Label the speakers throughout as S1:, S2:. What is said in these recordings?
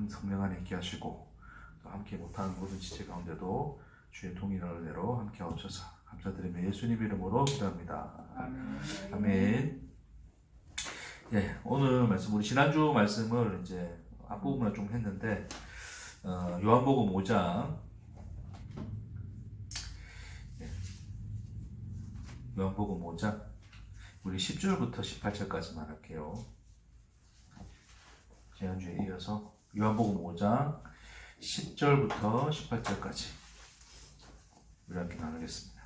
S1: 성령 안에 있게 하시고 또 함께 못하는 모든 지체 가운데도 주의 동일한 은혜로 함께 하옵소서. 감사드리며 예수님 이름으로 기도합니다. 아멘. 예, 오늘 말씀 우리 지난주 말씀을 이제 앞부분을 좀 했는데 요한복음 5장 요한복음 5장 우리 10절부터 18절까지만 할게요. 지난주에 이어서 요한복음 5장 10절부터 18절까지 우리 함께 나누겠습니다.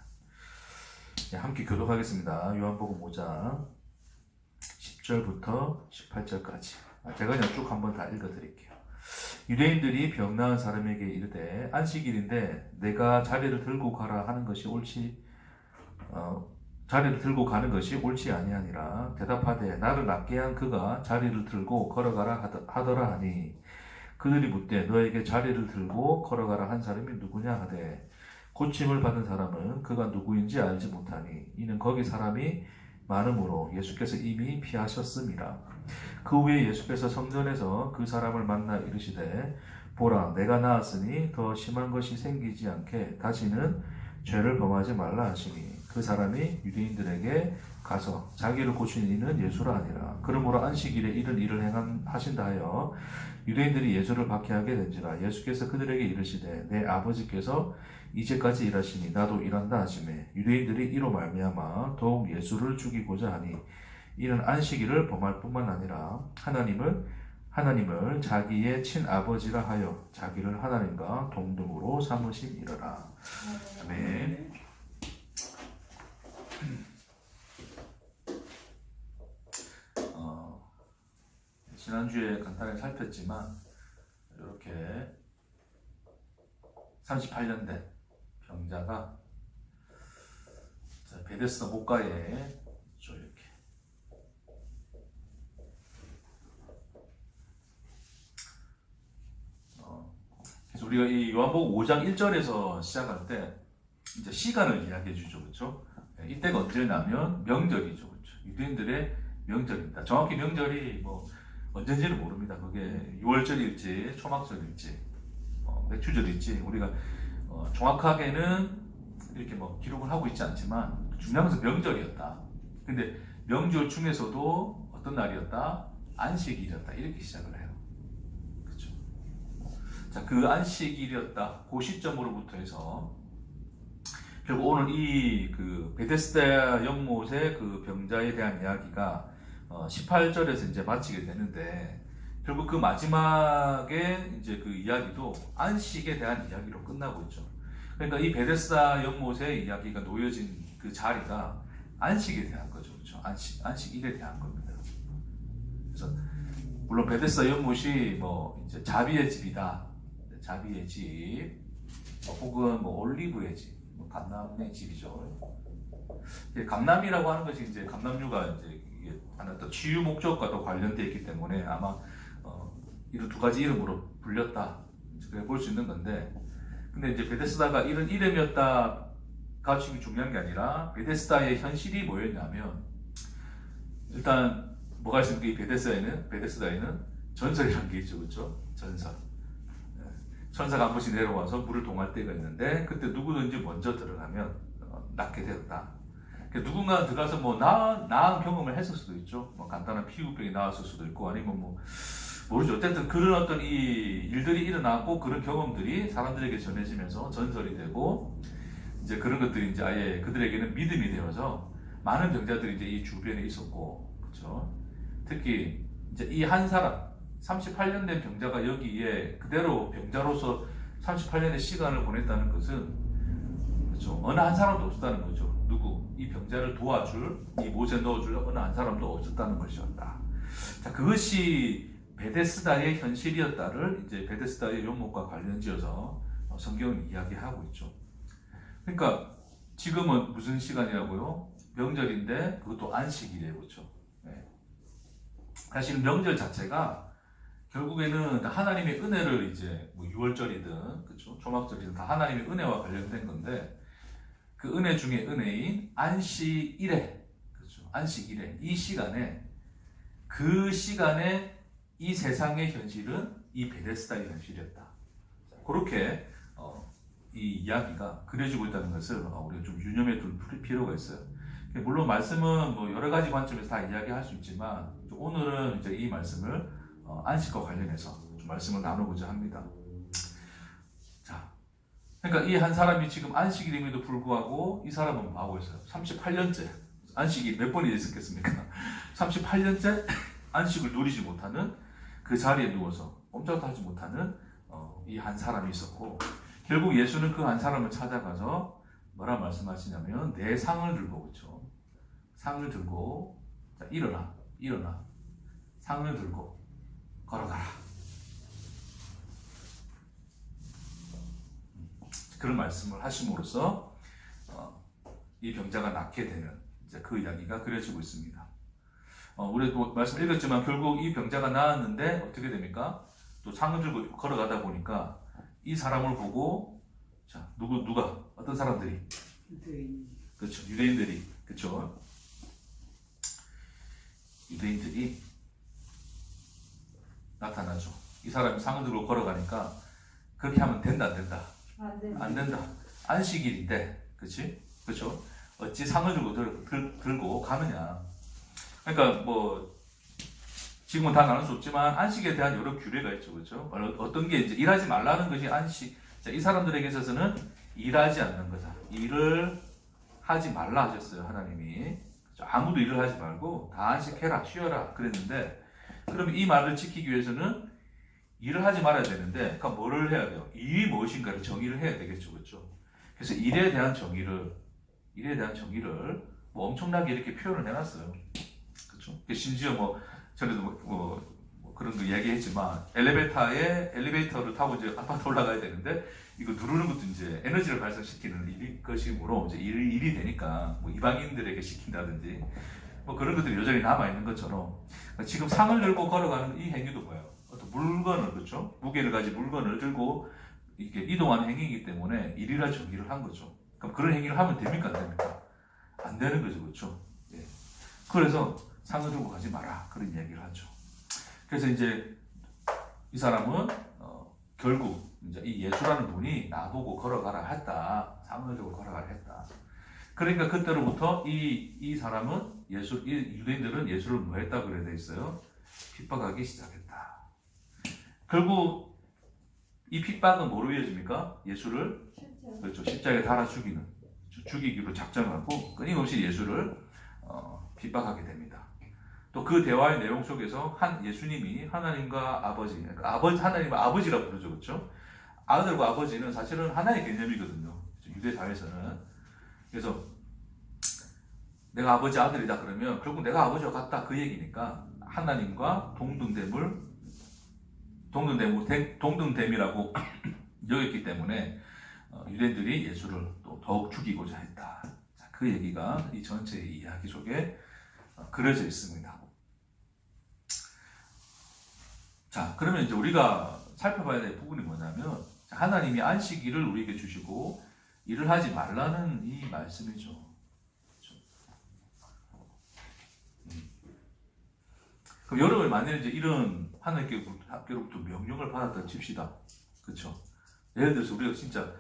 S1: 네, 함께 교독하겠습니다. 요한복음 5장 10절부터 18절까지 제가 그냥 쭉 한번 다 읽어드릴게요. 유대인들이 병 나은 사람에게 이르되 안식일인데 내가 자리를 들고 가라 하는 것이 자리를 들고 가는 것이 옳지 아니하니라. 대답하되 나를 낫게 한 그가 자리를 들고 걸어가라 하더라 하니 그들이 묻되 너에게 자리를 들고 걸어가라 한 사람이 누구냐 하되 고침을 받은 사람은 그가 누구인지 알지 못하니 이는 거기 사람이 많음으로 예수께서 이미 피하셨음이라. 그 후에 예수께서 성전에서 그 사람을 만나 이르시되 보라 내가 나았으니 더 심한 것이 생기지 않게 다시는 죄를 범하지 말라 하시니 그 사람이 유대인들에게 가서 자기를 고친 이는 예수라 하니라. 그러므로 안식일에 이런 일을 하신다 하여 유대인들이 예수를 박해하게 된지라. 예수께서 그들에게 이르시되 내 아버지께서 이제까지 일하시니 나도 일한다 하시매 유대인들이 이로 말미암아 더욱 예수를 죽이고자 하니 이는 안식일을 범할 뿐만 아니라 하나님을 자기의 친아버지라 하여 자기를 하나님과 동등으로 삼으심이러라. 아멘. 지난주에 간단히 살폈지만 이렇게 38년 된 병자가 베데스다 목가에 이렇게 그래서 우리가 이 요한복음 5장 1절에서 시작할 때 이제 시간을 이야기해 주죠, 그렇죠? 이때가 언제냐면 명절이죠, 그렇죠? 유대인들의 명절입니다. 정확히 명절이 뭐 언제인지는 모릅니다. 그게 6월절일지 초막절일지 맥추절일지 우리가 정확하게는 이렇게 뭐 기록을 하고 있지 않지만 중요한 것은 명절이었다. 근데 명절 중에서도 어떤 날이었다? 안식일이었다. 이렇게 시작을 해요. 그렇죠? 자, 그 안식일이었다. 그 시점으로부터 해서 결국 오늘 이 그 베데스다 연못의 그 병자에 대한 이야기가 18절에서 이제 마치게 되는데 결국 그 마지막에 이제 그 이야기도 안식에 대한 이야기로 끝나고 있죠. 그러니까 이 베데스다 연못의 이야기가 놓여진 그 자리가 안식에 대한 거죠, 그렇죠? 안식일에 대한 겁니다. 그래서 물론 베데스다 연못이 뭐 이제 자비의 집이다, 자비의 집, 혹은 뭐 올리브의 집, 뭐 감람의 집이죠. 감람이라고 하는 것이 이제 감람류가 이제 이게 하나 또 치유 목적과도 관련되어 있기 때문에 아마 이런 두 가지 이름으로 불렸다 그래 볼 수 있는 건데, 근데 이제 베데스다가 이런 이름이었다가 지금 중요한 게 아니라 베데스다의 현실이 뭐였냐면 일단 뭐가 있습니까? 이 베데스다에는 전설이라는 게 있죠, 그렇죠? 전설. 천사가 한 번씩 내려와서 물을 동할 때가 있는데 그때 누구든지 먼저 들어가면 낫게 되었다. 누군가 들어가서 뭐 나은 경험을 했을 수도 있죠. 뭐 간단한 피부병이 나았을 수도 있고 아니면 뭐 모르죠. 어쨌든 그런 어떤 이 일들이 일어나고 그런 경험들이 사람들에게 전해지면서 전설이 되고 이제 그런 것들이 이제 아예 그들에게는 믿음이 되어서 많은 병자들이 이제 이 주변에 있었고, 그렇죠. 특히 이제 이 한 사람 38년 된 병자가 여기에 그대로 병자로서 38년의 시간을 보냈다는 것은, 그렇죠, 어느 한 사람도 없었다는 거죠. 누구? 이 병자를 도와줄, 이 못에 넣어줄 어느 한 사람도 없었다는 것이었다. 자, 그것이 베데스다의 현실이었다를 이제 베데스다의 연못과 관련지어서 성경은 이야기하고 있죠. 그러니까 지금은 무슨 시간이라고요? 명절인데 그것도 안식일이에요, 그렇죠? 네. 사실 명절 자체가 결국에는 하나님의 은혜를 이제 뭐 6월절이든 그렇죠? 초막절이든 다 하나님의 은혜와 관련된 건데 그 은혜 중에 은혜인 안식일에, 그렇죠? 안식일에 이 시간에 이 세상의 현실은 이 베데스다의 현실이었다. 그렇게 이 이야기가 그려지고 있다는 것을 우리가 좀 유념해 둘 필요가 있어요. 물론 말씀은 뭐 여러 가지 관점에서 다 이야기할 수 있지만 오늘은 이제 이 말씀을 안식과 관련해서 좀 말씀을 나누고자 합니다. 자, 그러니까 이 한 사람이 지금 안식일임에도 불구하고 이 사람은 뭐 하고 있어요? 38년째 안식이 몇 번이 있었겠습니까? 38년째 안식을 누리지 못하는 그 자리에 누워서 꼼짝도 하지 못하는 이 한 사람이 있었고, 결국 예수는 그 한 사람을 찾아가서 뭐라 말씀하시냐면 내 상을 들고, 그렇죠? 상을 들고, 자, 일어나 상을 들고 걸어가라, 그런 말씀을 하심으로써 이 병자가 낫게 되는 이제 그 이야기가 그려지고 있습니다. 우리도 말씀 읽었지만 결국 이 병자가 나았는데 어떻게 됩니까? 또 상을 들고 걸어가다 보니까 이 사람을 보고, 자, 누가 어떤 사람들이, 그렇죠, 유대인들이, 그렇죠, 유대인들이 나타나죠. 이 사람이 상을 들고 걸어가니까 그렇게 하면 된다, 안 된다? 안 된다. 안식일인데, 그렇죠? 어찌 상을 들고 가느냐. 그러니까 뭐 지금은 다 나눌 수 없지만 안식에 대한 여러 규례가 있죠, 그렇죠? 어떤 게 이제 일하지 말라는 것이 안식. 자, 이 사람들에게 있어서는 일하지 않는 거다. 일을 하지 말라 하셨어요, 하나님이. 그렇죠? 아무도 일을 하지 말고 다 안식해라, 쉬어라 그랬는데, 그럼 이 말을 지키기 위해서는 일을 하지 말아야 되는데, 그러니까 뭐를 해야 돼요? 일이 무엇인가를 정의를 해야 되겠죠, 그렇죠? 그래서 일에 대한 정의를 뭐 엄청나게 이렇게 표현을 해놨어요, 그렇죠? 심지어 뭐 전에도 뭐 그런 거 이야기했지만 엘리베이터를 타고 이제 아파트 올라가야 되는데 이거 누르는 것도 이제 에너지를 발생시키는 것이므로 이제 일이 되니까 뭐 이방인들에게 시킨다든지 뭐 그런 것들이 여전히 남아 있는 것처럼, 지금 상을 들고 걸어가는 이 행위도 뭐예요? 어떤 물건을, 그렇죠? 무게를 가진 물건을 들고 이렇게 이동하는 행위이기 때문에 일이라 정의를 한 거죠. 그럼 그런 행위를 하면 됩니까, 안 됩니까? 안 되는 거죠, 그렇죠? 예. 그래서 상을 들고 가지 마라, 그런 이야기를 하죠. 그래서 이제 이 사람은 결국 이제 이 예수라는 분이 나보고 걸어가라 했다, 상을 들고 걸어가라 했다. 그러니까 그때로부터 이 사람은 유대인들은 예수를 뭐 했다고 그래 돼 있어요? 핍박하기 시작했다. 결국 이 핍박은 뭐로 이어집니까? 예수를, 그렇죠, 십자가에 달아 죽이기로 작정하고 끊임없이 예수를 핍박하게 됩니다. 또 그 대화의 내용 속에서 예수님이 하나님과 아버지, 그러니까 하나님을 아버지라고 부르죠, 그렇죠? 아들과 아버지는 사실은 하나의 개념이거든요, 유대 사회에서는. 그래서 내가 아버지 아들이다 그러면 결국 내가 아버지와 같다, 그 얘기니까 하나님과 동등됨이라고 여겼기 때문에 유대인들이 예수를 또 더욱 죽이고자 했다. 자, 그 얘기가 이 전체 이야기 속에 그려져 있습니다. 자, 그러면 이제 우리가 살펴봐야 될 부분이 뭐냐면, 하나님이 안식일을 우리에게 주시고 일을 하지 말라는 이 말씀이죠. 그렇죠? 그럼 여러분 만약에 이제 이런 하나님께로부터 명령을 받았다 칩시다, 그렇죠? 예를 들어서 우리가 진짜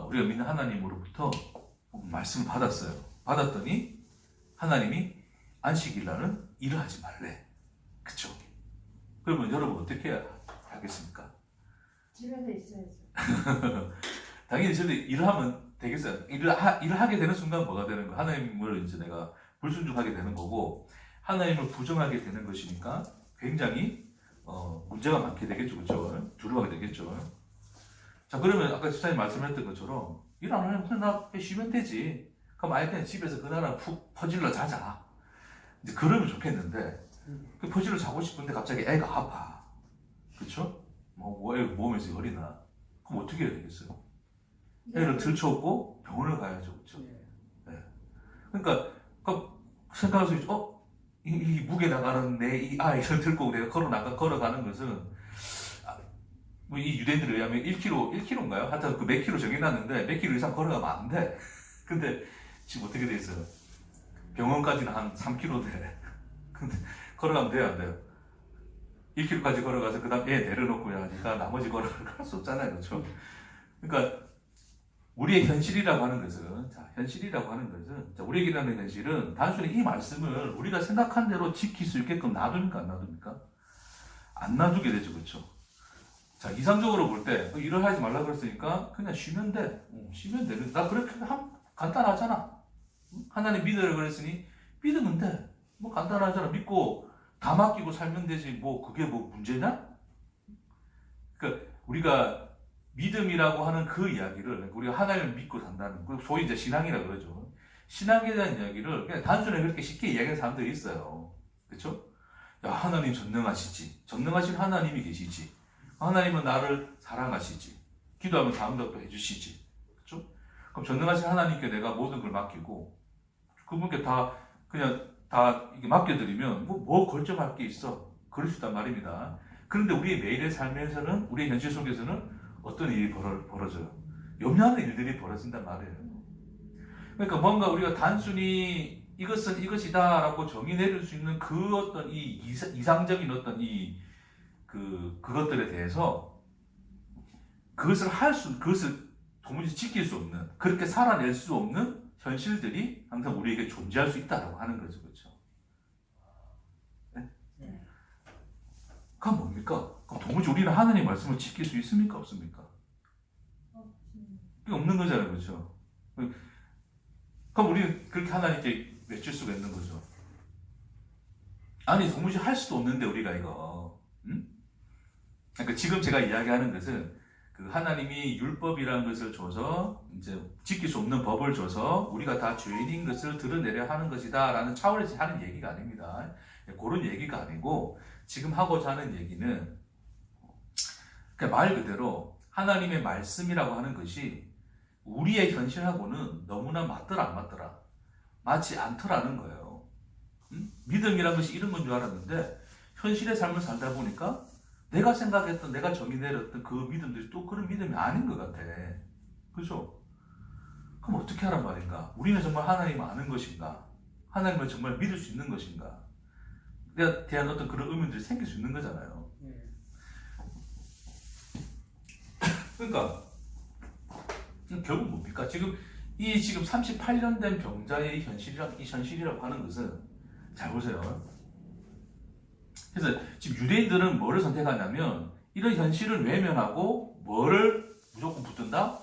S1: 우리가 믿는 하나님으로부터 말씀을 받았더니 하나님이 안식일날은 일을 하지 말래, 그렇죠? 그러면 여러분 어떻게 하겠습니까?
S2: 집에서 있어야죠.
S1: 당연히 저도 일을 하면 되겠어요. 일을 하게 되는 순간 뭐가 되는 거? 하나님을 이제 내가 불순종하게 되는 거고, 하나님을 부정하게 되는 것이니까 굉장히 문제가 많게 되겠죠, 그렇죠? 두려워하게 되겠죠. 자, 그러면 아까 집사님 말씀했던 것처럼 일 안 하면 그냥 나 쉬면 되지. 그럼 아예 그냥 집에서 그날은 푹 퍼질러 자자. 이제 그러면 좋겠는데, 그 퍼질러 자고 싶은데 갑자기 애가 아파, 그렇죠? 뭐 몸에서 열이 나. 그럼 어떻게 해야 되겠어요? 애를 들쳐업고 병원을 가야죠, 그렇죠? 네. 그러니까 생각할 수 있죠. 이 무게 나가는 내 이 아이를 들고 내가 걸어가는 것은 뭐 이 유대인들에 의하면 1km인가요? 하여튼 그 몇 킬로 정해놨는데 몇 킬로 이상 걸어가면 안 돼. 근데 지금 어떻게 돼 있어요? 병원까지는 한 3km 돼. 근데 걸어가면 돼요, 안 돼요? 1km까지 걸어가서 그 다음 애 내려놓고 하니까 나머지 걸어갈 수 없잖아요. 그렇죠? 그러니까 우리의 현실이라고 하는 것은, 자, 현실이라고 하는 것은, 자, 우리에게 있는 현실은 단순히 이 말씀을 우리가 생각한 대로 지킬 수 있게끔 놔둡니까? 안 놔둡니까? 안 놔두게 되죠. 그렇죠? 자, 이상적으로 볼 때, 일을 하지 말라 그랬으니까 그냥 쉬면 돼. 쉬면 되는, 나 그렇게 간단하잖아. 하나님 믿으라 그랬으니 믿으면 돼. 뭐 간단하잖아. 믿고 다 맡기고 살면 되지. 뭐 그게 뭐 문제냐? 그러니까 우리가 믿음이라고 하는 그 이야기를 우리가 하나님을 믿고 산다는, 그리고 소위 이제 신앙이라고 그러죠. 신앙에 대한 이야기를 그냥 단순히 그렇게 쉽게 이야기하는 사람들이 있어요. 그렇죠? 야, 하나님 전능하시지. 전능하신 하나님이 계시지. 하나님은 나를 사랑하시지. 기도하면 다 응답도 해주시지. 그렇죠? 그럼 전능하신 하나님께 내가 모든 걸 맡기고 그분께 다 그냥 다 이게 맡겨드리면 뭐 걱정할 게 있어. 그럴 수 있단 말입니다. 그런데 우리의 매일의 삶에서는, 우리의 현실 속에서는 어떤 일이 벌어져요? 염려하는 일들이 벌어진단 말이에요. 그러니까 뭔가 우리가 단순히 이것은 이것이다 라고 정의 내릴 수 있는 그 어떤 이 이상적인 어떤 그것들에 대해서 그것을 도무지 지킬 수 없는, 그렇게 살아낼 수 없는 현실들이 항상 우리에게 존재할 수 있다라고 하는 거죠. 그렇죠? 네?
S2: 네.
S1: 그럼 뭡니까? 그럼 도무지 우리는 하나님의 말씀을 지킬 수 있습니까? 없습니까? 그게 없는 거잖아요. 그렇죠? 그럼 우리는 그렇게 하나님께 외칠 수가 있는 거죠. 아니, 도무지 할 수도 없는데 우리가 이거. 그러니까 지금 제가 이야기하는 것은 그 하나님이 율법이라는 것을 줘서 이제 지킬 수 없는 법을 줘서 우리가 다 죄인인 것을 드러내려 하는 것이다라는 차원에서 하는 얘기가 아닙니다. 그런 얘기가 아니고 지금 하고자 하는 얘기는 그냥 말 그대로 하나님의 말씀이라고 하는 것이 우리의 현실하고는 너무나 맞더라 안 맞더라, 맞지 않더라는 거예요. 믿음이란 것이 이런 건 줄 알았는데 현실의 삶을 살다 보니까 내가 생각했던, 내가 정의 내렸던 그 믿음들이 또 그런 믿음이 아닌 것 같아. 그죠? 그럼 어떻게 하란 말인가? 우리는 정말 하나님을 아는 것인가? 하나님을 정말 믿을 수 있는 것인가? 에 대한 어떤 그런 의문들이 생길 수 있는 거잖아요. 그러니까 결국 뭡니까? 지금 38년 된 병자의 이 현실이라고 하는 것은, 잘 보세요. 그래서 지금 유대인들은 뭐를 선택하냐면 이런 현실을 외면하고 뭐를 무조건 붙든다?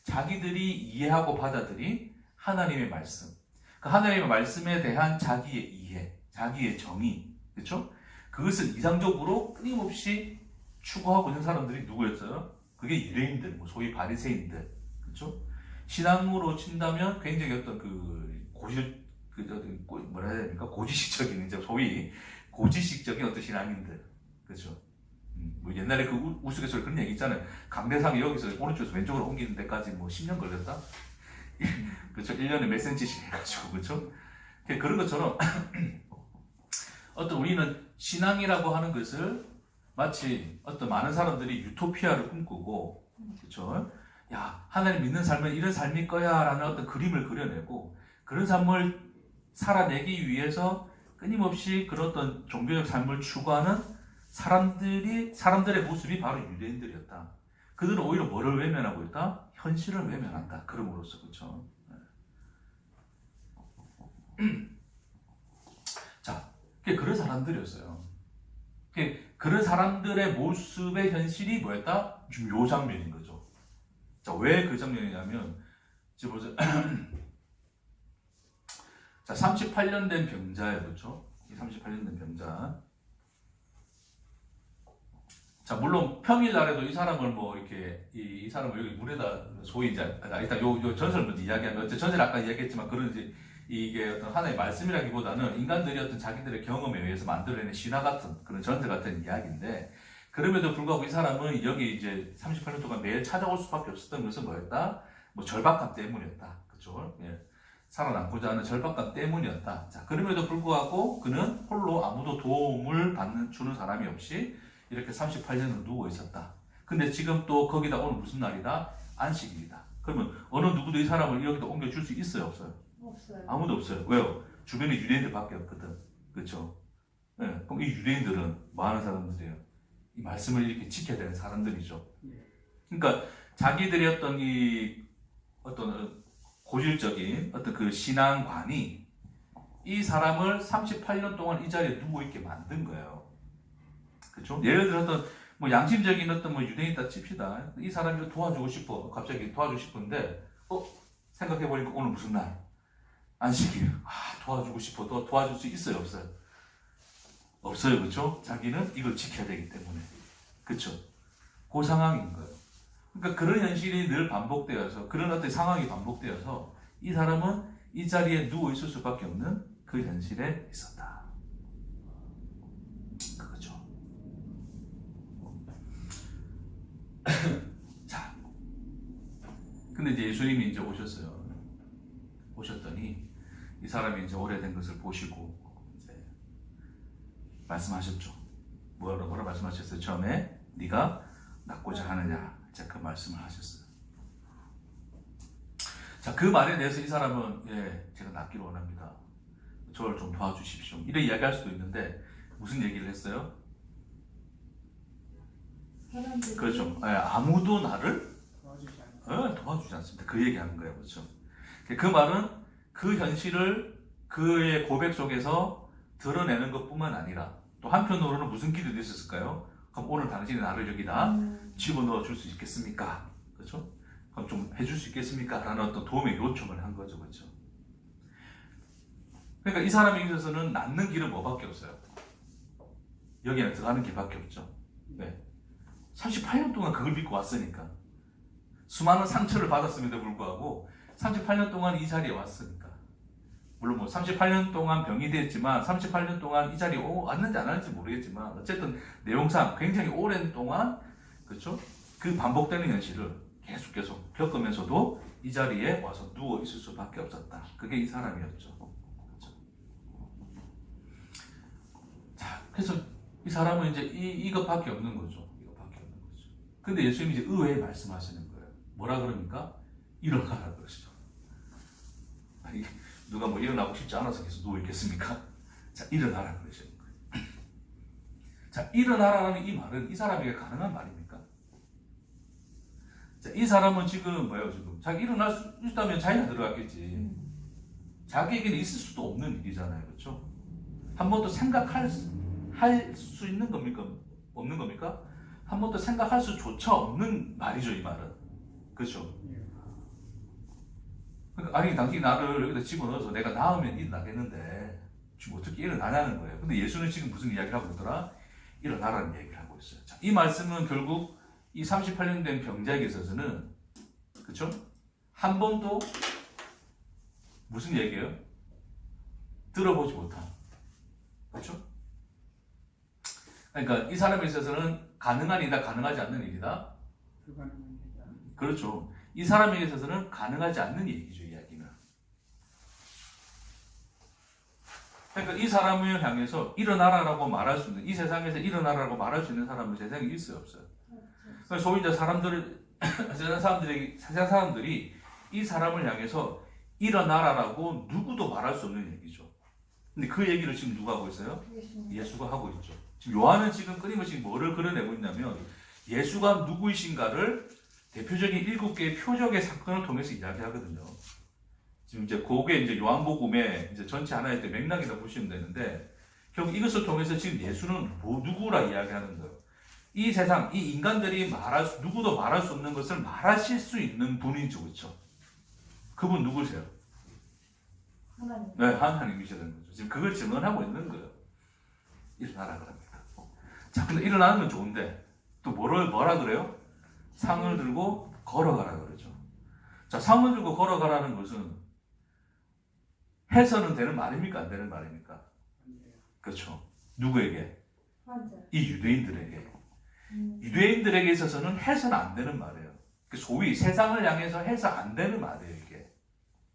S1: 자기들이 이해하고 받아들인 하나님의 말씀. 그 하나님의 말씀에 대한 자기의 이해, 자기의 정의, 그렇죠? 그것을 이상적으로 끊임없이 추구하고 있는 사람들이 누구였어요? 그게 유대인들, 소위 바리새인들, 그렇죠? 신앙으로 친다면 굉장히 어떤 뭐라 해야 됩니까? 고지식적인, 이제 소위 고지식적인 어떤 신앙인들, 그렇죠? 뭐 옛날에 그 우스갯소리 그런 얘기 있잖아요. 강대상이 여기서 오른쪽에서 왼쪽으로 옮기는 데까지 10년 걸렸다? 그렇죠? 1년에 몇 센치씩 해가지고, 그렇죠? 그런 것처럼 어떤 우리는 신앙이라고 하는 것을 마치 어떤 많은 사람들이 유토피아를 꿈꾸고, 그렇죠? 야, 하나님 믿는 삶은 이런 삶일 거야 라는 어떤 그림을 그려내고, 그런 삶을 살아내기 위해서 끊임없이 그런 어떤 종교적 삶을 추구하는 사람들의 모습이 바로 유대인들이었다. 그들은 오히려 뭐를 외면하고 있다? 현실을 외면한다. 그럼으로써, 그렇죠? 자, 그런 사람들이었어요. 그런 사람들의 모습의 현실이 뭐였다? 지금 요 장면인 거죠. 자, 왜 그 장면이냐면, 지금 보세요. 자, 38년 된 병자예요. 그렇죠? 이 38년 된 병자. 자, 물론 평일날에도 이 사람을 이 사람을 여기 물에다 소위 이제, 일단 요 전설 먼저 이야기하면, 전설 아까 이야기했지만, 이게 어떤 하나의 말씀이라기보다는 인간들이 어떤 자기들의 경험에 의해서 만들어낸 신화 같은, 그런 전설 같은 이야기인데, 그럼에도 불구하고 이 사람은 여기 이제 38년 동안 매일 찾아올 수밖에 없었던 것은 뭐였다? 절박감 때문이었다. 그쵸? 예. 살아남고자 하는 절박감 때문이었다. 자, 그럼에도 불구하고 그는 홀로 아무도 도움을 주는 사람이 없이 이렇게 38년을 누워 있었다. 근데 지금 또 거기다 오늘 무슨 날이다? 안식일이다. 그러면 어느 누구도 이 사람을 여기다 옮겨줄 수 있어요? 없어요?
S2: 없어요.
S1: 아무도 없어요. 왜요? 주변에 유대인들밖에 없거든. 그렇죠? 예, 그럼 이 유대인들은 뭐 하는 사람들이에요? 이 말씀을 이렇게 지켜야 되는 사람들이죠. 그러니까 자기들의 어떤 이 어떤 고질적인 어떤 그 신앙관이 이 사람을 38년 동안 이 자리에 누워 있게 만든 거예요. 그렇죠? 예를 들어 어떤 뭐 양심적인 어떤 뭐 유대인이다 칩시다. 이 사람이 도와주고 싶어. 갑자기 도와주고 싶은데 생각해 보니까 오늘 무슨 날? 안식일. 도와주고 싶어. 도와줄 수 있어요, 없어요? 없어요, 그렇죠? 자기는 이걸 지켜야 되기 때문에. 그렇죠? 그 상황인 거예요. 그러니까 그런 현실이 늘 반복되어서 그런 어떤 상황이 반복되어서 이 사람은 이 자리에 누워 있을 수밖에 없는 그 현실에 있었다. 그거죠. 자, 근데 이제 예수님이 이제 오셨어요. 오셨더니 이 사람이 이제 오래된 것을 보시고 이제 말씀하셨죠. 뭐라 말씀하셨어요? 처음에 네가 낫고자 하느냐. 자, 그 말씀을 하셨어요. 자, 그 말에 대해서 이 사람은 제가 낫기를 원합니다. 저를 좀 도와주십시오. 이런 이야기할 수도 있는데 무슨 얘기를 했어요?
S2: 사람들이
S1: 그렇죠. 아무도 나를 도와주지 않습니다. 그 얘기하는 거예요. 그렇죠. 그 말은 그 현실을 그의 고백 속에서 드러내는 것뿐만 아니라 또 한편으로는 무슨 기도도 있었을까요? 그럼 오늘 당신이 나를 여기다 집어넣어 줄 수 있겠습니까? 그렇죠? 그럼 좀 해줄 수 있겠습니까? 라는 어떤 도움의 요청을 한 거죠. 그렇죠? 그러니까 이 사람에 있어서는 낫는 길은 뭐밖에 없어요? 여기에 들어가는 길밖에 없죠. 네. 38년 동안 그걸 믿고 왔으니까. 수많은 상처를 받았음에도 불구하고 38년 동안 이 자리에 왔으니까. 물론 뭐 38년 동안 병이 됐지만 38년 동안 이 자리에 왔는지 안 왔는지 모르겠지만 어쨌든 내용상 굉장히 오랜 동안 그렇죠? 그 반복되는 현실을 계속 겪으면서도 이 자리에 와서 누워 있을 수밖에 없었다. 그게 이 사람이었죠. 그렇죠? 자, 그래서 이 사람은 이제 이것밖에 없는 거죠. 이것밖에 없는 거죠. 근데 예수님이 이제 의외에 말씀하시는 거예요. 뭐라 그러니까? 일어나라 그러시죠. 아니, 누가 뭐 일어나고 싶지 않아서 계속 누워 있겠습니까? 자, 일어나라 그러시는 거예요. 자, 일어나라는 이 말은 이 사람에게 가능한 말입니까? 자, 이 사람은 지금 뭐예요? 지금 자기 일어날 수 있다면 자기가 들어갔겠지. 자기에게는 있을 수도 없는 일이잖아요, 그렇죠? 한 번도 생각할 수 있는 겁니까? 없는 겁니까? 한 번도 생각할 수조차 없는 말이죠, 이 말은. 그렇죠? 그러니까 아니 당신이 나를 여기다 집어넣어서 내가 나으면 일어나겠는데 지금 어떻게 일어나냐는 거예요. 근데 예수는 지금 무슨 이야기를 하고 있더라? 일어나라는 얘기를 하고 있어요. 자, 이 말씀은 결국 이 38년 된 병자에게 있어서는 그렇죠? 한 번도 무슨 얘기예요? 들어보지 못한. 그렇죠? 그러니까 이 사람에 있어서는 가능한 일이다, 가능하지 않는 일이다. 그렇죠. 이 사람에게 있어서는 가능하지 않는 얘기죠, 이야기는. 그러니까 이 사람을 향해서 일어나라라고 말할 수 있는, 이 세상에서 일어나라고 말할 수 있는 사람은 세상에 있어요, 없어요? 그러니까 소위 이제 세상 사람들이 이 사람을 향해서 일어나라라고 누구도 말할 수 없는 얘기죠. 근데 그 얘기를 지금 누가 하고 있어요? 예수가 하고 있죠. 지금 요한은 지금 끊임없이 뭐를 그려내고 있냐면 예수가 누구이신가를 대표적인 7개의 표적의 사건을 통해서 이야기하거든요. 지금 이제 그게 이제 요한복음의 이제 전체 하나의 맥락이라고 보시면 되는데 결국 이것을 통해서 지금 예수는 누구라 이야기하는 거예요. 이 세상, 이 인간들이 누구도 말할 수 없는 것을 말하실 수 있는 분이죠, 그렇죠? 그분 누구세요?
S2: 하나님.
S1: 네, 하나님이시라는 거죠. 지금 그걸 증언하고 있는 거예요. 일어나라 그럽니다. 자, 근데 일어나는 건 좋은데 또 뭐라 그래요? 상을 들고 걸어가라 그러죠. 자, 상을 들고 걸어가라는 것은 해서는 되는 말입니까? 안 되는 말입니까? 그렇죠. 누구에게?
S2: 맞아.
S1: 이 유대인들에게. 유대인들에게 있어서는 해서는 안 되는 말이에요. 소위 세상을 향해서 해서 안 되는 말이에요, 이게.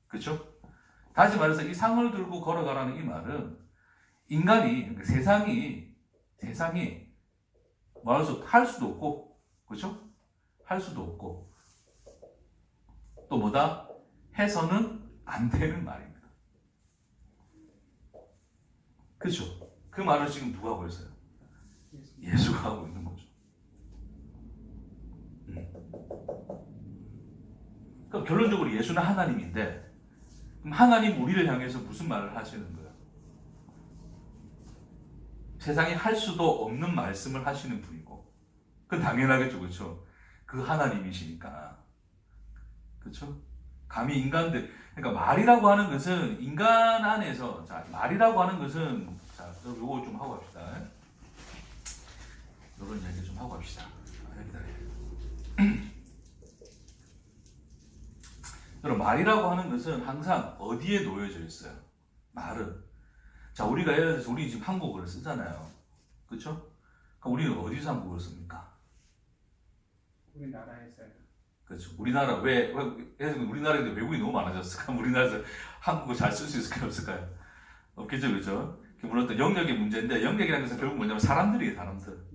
S1: 그렇죠? 다시 말해서 이 상을 들고 걸어가라는 이 말은 인간이, 세상이 말해서 할 수도 없고, 그렇죠? 할 수도 없고, 또 뭐다? 해서는 안 되는 말입니다. 그렇죠? 그 말을 지금 누가 하고 있어요? 예수가 하고 있는 거죠. 그럼 결론적으로 예수는 하나님인데, 그럼 하나님 우리를 향해서 무슨 말을 하시는 거예요? 세상에 할 수도 없는 말씀을 하시는 분이고, 그건 당연하겠죠, 그렇죠? 그 하나님이시니까, 그렇죠? 감히 인간들, 그러니까 말이라고 하는 것은 인간 안에서, 자, 말이라고 하는 것은, 자, 요거 좀 하고 합시다. 요런 이야기 좀 하고 합시다. 여러분, 말이라고 하는 것은 항상 어디에 놓여져 있어요? 말은. 자, 우리가 예를 들어서 우리 지금 한국어를 쓰잖아요. 그렇죠? 그럼 우리는 어디서 한국어를 씁니까?
S3: 우리나라에서요.
S1: 그렇죠. 우리나라 왜 우리나라에 외국인이 너무 많아졌을까? 우리나라에서 한국어 잘 쓸 수 있을까요? 없을까요? 없겠죠, 그렇죠? 물론 또 영역의 문제인데, 영역이라는 것은 결국 뭐냐면 사람들이에요, 사람들.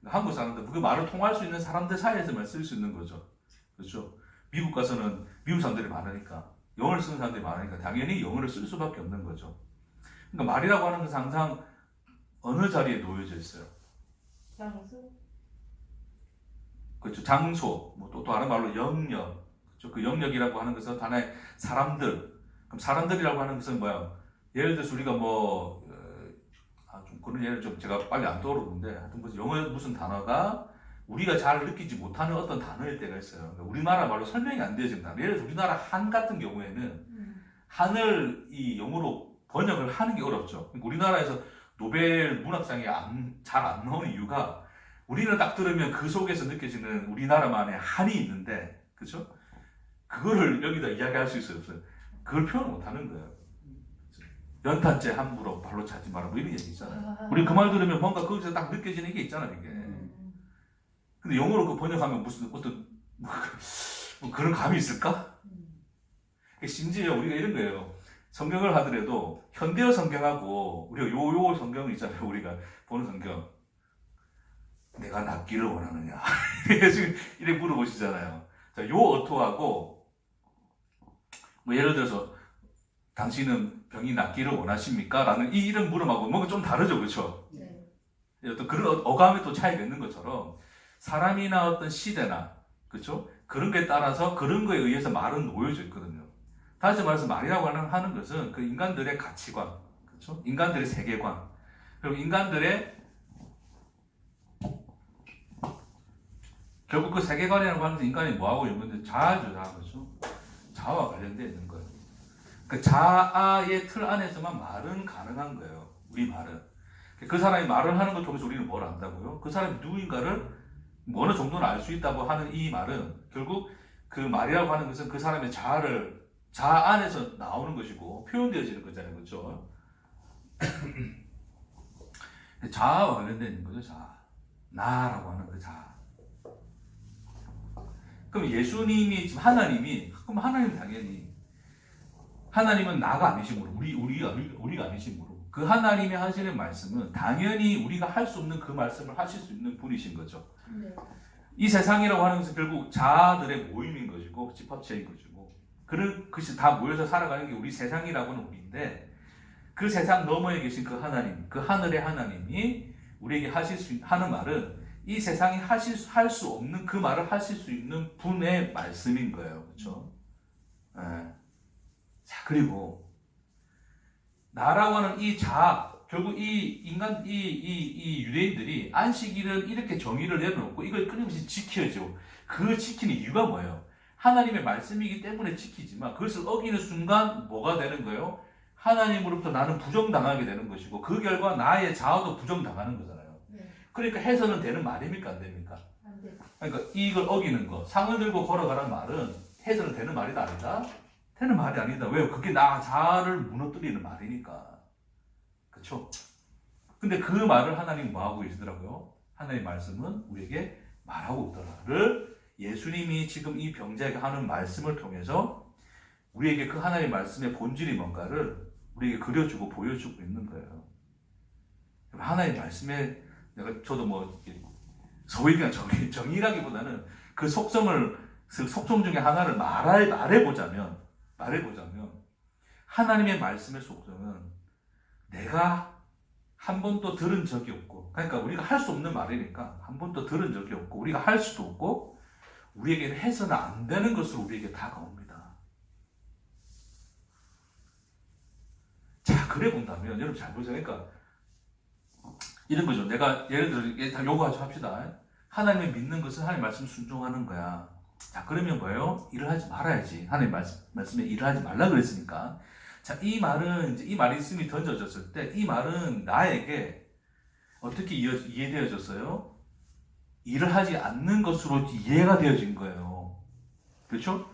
S1: 한국 사람들, 그 말을 통할 수 있는 사람들 사이에서만 쓸 수 있는 거죠. 그렇죠? 미국 가서는 미국 사람들이 많으니까, 영어를 쓰는 사람들이 많으니까 당연히 영어를 쓸 수밖에 없는 거죠. 그러니까 말이라고 하는 것은 항상 어느 자리에 놓여져 있어요?
S2: 장수?
S1: 그렇죠. 장소, 또 다른 말로 영역. 그렇죠. 그 영역이라고 하는 것은 하나의 사람들. 그럼 사람들이라고 하는 것은 뭐야? 예를 들어서 우리가 좀 그런 예를 좀 제가 빨리 안 떠오르는데, 하여튼 무슨 영어 무슨 단어가 우리가 잘 느끼지 못하는 어떤 단어일 때가 있어요. 그러니까 우리나라 말로 설명이 안 되어진 단어. 예를 들어서 우리나라 한 같은 경우에는 한을 이 영어로 번역을 하는 게 어렵죠. 그러니까 우리나라에서 노벨 문학상이 잘 안 나오는 이유가, 우리는 딱 들으면 그 속에서 느껴지는 우리나라만의 한이 있는데, 그렇죠? 그거를 여기다 이야기할 수 있어요, 없어요? 그걸 표현 못 하는 거예요. 연탄재 함부로 발로 차지 마라, 뭐 이런 얘기 있잖아요. 우리 그 말 들으면 뭔가 거기서 딱 느껴지는 게 있잖아요, 이게. 근데 영어로 그 번역하면 무슨 어떤 뭐 그런 감이 있을까? 심지어 우리가 이런 거예요. 성경을 하더라도 현대어 성경하고 우리가 요 성경 있잖아요. 우리가 보는 성경. 내가 낫기를 원하느냐? 지금 이렇게 물어보시잖아요. 자, 요 어토하고 뭐 예를 들어서 당신은 병이 낫기를 원하십니까? 라는 이 이런 물음하고 뭔가 좀 다르죠, 그렇죠?
S2: 네.
S1: 어떤 그런 어감에 또 차이가 있는 것처럼 사람이나 어떤 시대나, 그렇죠? 그런 거에 따라서 그런 거에 의해서 말은 놓여져 있거든요. 다시 말해서 말이라고 하는 것은 그 인간들의 가치관, 그렇죠? 인간들의 세계관, 그리고 인간들의 결국 그 세계관이라고 하는 것은 인간이 뭐하고 연관된 자아죠, 자아, 그렇죠? 자아와 관련되어 있는 거예요. 그 자아의 틀 안에서만 말은 가능한 거예요. 우리 말은. 그 사람이 말을 하는 걸 통해서 우리는 뭘 안다고요? 그 사람이 누구인가를 어느 정도는 알 수 있다고 하는 이 말은 결국 그 말이라고 하는 것은 그 사람의 자아 안에서 나오는 것이고 표현되어지는 거잖아요. 그렇죠? 자아와 관련되어 있는 거죠. 자아. 나라고 하는 그 자아. 그럼 예수님이 지금 그럼 하나님 당연히 하나님은 나가 아니시므로 우리가 아니시므로 그 하나님이 하시는 말씀은 당연히 우리가 할 수 없는 그 말씀을 하실 수 있는 분이신 거죠.
S2: 네.
S1: 이 세상이라고 하는 것은 결국 자아들의 모임인 것이고 집합체인 것이고 그런 것이 다 모여서 살아가는 게 우리 세상이라고는 우리인데, 그 세상 너머에 계신 그 하나님, 그 하늘의 하나님이 우리에게 하는 말은 이 세상이 할 수 없는 그 말을 하실 수 있는 분의 말씀인 거예요. 그렇죠? 네. 자, 그리고 나라고 하는 이 자아, 결국 이 유대인들이 안식일은 이렇게 정의를 내려놓고 이걸 끊임없이 지켜야죠. 그 지키는 이유가 뭐예요? 하나님의 말씀이기 때문에 지키지만 그것을 어기는 순간 뭐가 되는 거예요? 하나님으로부터 나는 부정당하게 되는 것이고 그 결과 나의 자아도 부정당하는 거잖아요.
S2: 네.
S1: 그러니까 해서는 되는 말입니까? 안 됩니까?
S2: 안 돼.
S1: 그러니까 이걸 어기는 거, 상을 들고 걸어가라는 말은 해서는 되는 말이다 아니다? 되는 말이 아니다. 왜요? 그게 나 자아를 무너뜨리는 말이니까. 그렇죠? 근데 그 말을 하나님 뭐하고 계시더라고요? 하나님의 말씀은 우리에게 말하고 있더라를 예수님이 지금 이 병자에게 하는 말씀을 통해서 우리에게 그 하나님의 말씀의 본질이 뭔가를 우리에게 그려주고 보여주고 있는 거예요. 하나님의 말씀에 저도 뭐 소위 그냥 정의라기보다는 그 속성 중에 하나를 말해보자면 하나님의 말씀의 속성은 내가 한 번도 들은 적이 없고, 그러니까 우리가 할 수 없는 말이니까 한 번도 들은 적이 없고, 우리가 할 수도 없고, 우리에게는 해서는 안 되는 것으로 우리에게 다가옵니다. 자, 그래 본다면 여러분 잘 보세요. 그러니까 이런 거죠. 내가 예를 들어 요구하죠 합시다. 하나님을 믿는 것은 하나님 말씀 순종하는 거야. 자, 그러면 뭐예요? 일을 하지 말아야지. 하나님 말씀에 일을 하지 말라 그랬으니까. 자, 이 말은 이제 이 말씀이 던져졌을 때 이 말은 나에게 어떻게 이해되어졌어요? 일을 하지 않는 것으로 이해가 되어진 거예요. 그렇죠?